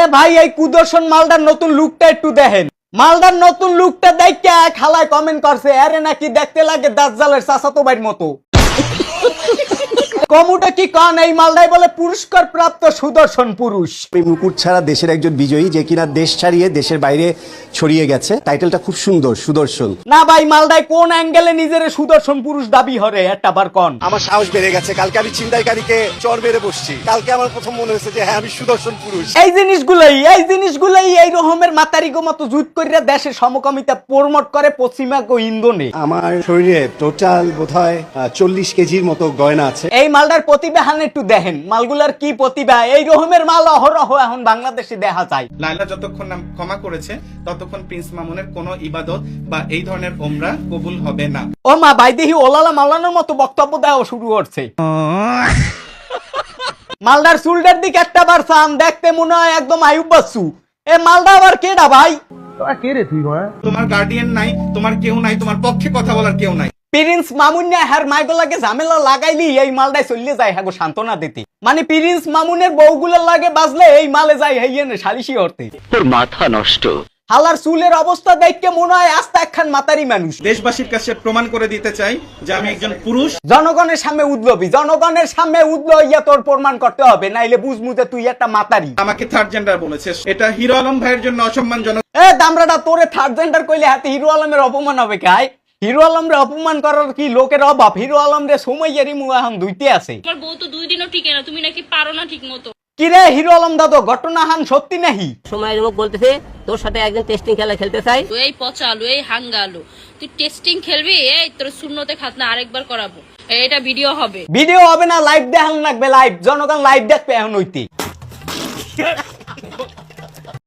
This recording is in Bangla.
এ ভাই এই কুদর্শন মালদার নতুন লুকটা একটু দেখেন। মালদার নতুন লুকটা দেখে খালায় কমেন্ট করছে আরে নাকি দেখতে লাগে দাজ্জালের চাচাতো ভাইয়ের মতো। কমুটা কি কান এই মালদাই বলে পুরস্কার প্রাপ্ত সুদর্শন পুরুষ। মুকুট ছাড়া দেশের একজন বিজয়ী যে কিনা দেশ ছাড়িয়ে দেশের বাইরে ছড়িয়ে গেছে। টাইটেলটা খুব সুন্দর, সুদর্শন। না ভাই মালদাই কোন অ্যাঙ্গেলে নিজের সুদর্শন পুরুষ দাবি হরে একটা বার কন। আমার সাহস বেড়ে গেছে। কালকে আমি ছিনতাইকারীকে চর মেরে বসছি। কালকে আমার প্রথম মনে হয়েছে যে হ্যাঁ আমি সুদর্শন পুরুষ। এই জিনিসগুলাই এই রকমের মাতারিগো মতো জুট করিয়া দেশের সমকামিতা প্রমোট করে পশ্চিমা ও ইন্দোনে। আমার শরীরে টোটাল বোধহয় 40 কেজির মতো গয়না আছে। এই মালদার প্রতিভাহান একটু দেখেন, মালগুলার কি প্রতিভা। এই রকমের মাল অহরহ এখন বাংলাদেশে দেখা যায়। লায়লা যতক্ষণ নাম ক্ষমা করেছে ততক্ষণ প্রিন্স মামুনের কোনো ইবাদত বা এই ধরনের ওমরা কবুল হবে না। ও মা বাইদেহি ওলালা মাওলানোর মতো বক্তব্য দেওয়া শুরু করছে। মালদার চুলটার দিকে একটা বার চান, দেখতে মনে হয় একদম আয়ুব বাচ্চু। এ মালদা আবার কেডা ভাই? তোমার গার্ডিয়ান নাই, তোমার কেউ নাই, তোমার পক্ষে কথা বলার কেউ নাই। প্রিন্স মামুন হ্যার মাইগোলাকে ঝামেলা লাগাইলি এই মালটাই চললে যায় হ্যাঁ সান্ত্বনা দিতে। মানে প্রিন্স মামুনের বউগুলোর লাগে বাজলে এই মালে যায় হেইয়েনে সালিশি করতে। তোর মাথা নষ্ট। হালার চুলের অবস্থা দেখতে মনে হয় আস্তে একখান মাতারি মানুষ। দেশবাসীর কাছে প্রমাণ করে দিতে চাই যে আমি একজন পুরুষ। জনগণের সামনে উদ্লবী, জনগণের সামনে উদ্ল ইয়া তোর প্রমাণ করতে হবে, নাইলে বুঝমু যে তুই একটা মাতারি। আমাকে থার্ড জেন্ডার বলেছে, এটা হিরো আলম ভাইয়ের জন্য অসম্মানজনক। এ দামরাটা তোরে থার্ড জেন্ডার কইলে হাতে হিরো আলমের অপমান হবে কাই? হিরো আলমরে অপমান করার কি লোকের অভাব? হিরো আলমরে সময়য়ারি মুখ এখন দুইতে আছে। তোমার বউ তো 2 দিনও টিকে না, তুমি নাকি পারো না ঠিক মতো। কিরে হিরো আলম দাদু, ঘটনা হান সত্যি নাহি? সময় মুখ বলতেছে তোর সাথে একদিন টেস্টিং খেলা খেলতে চাই। এই পচা আলু, এই হাঙ্গা আলু, তুই টেস্টিং খেলবি? এই তোর শূন্যতে খাতনা আরেকবার করাবো। এটা ভিডিও হবে। ভিডিও হবে না, লাইভ দেখান লাগবে। লাইভ জনগণ লাইভ দেখবে এখন হইতে।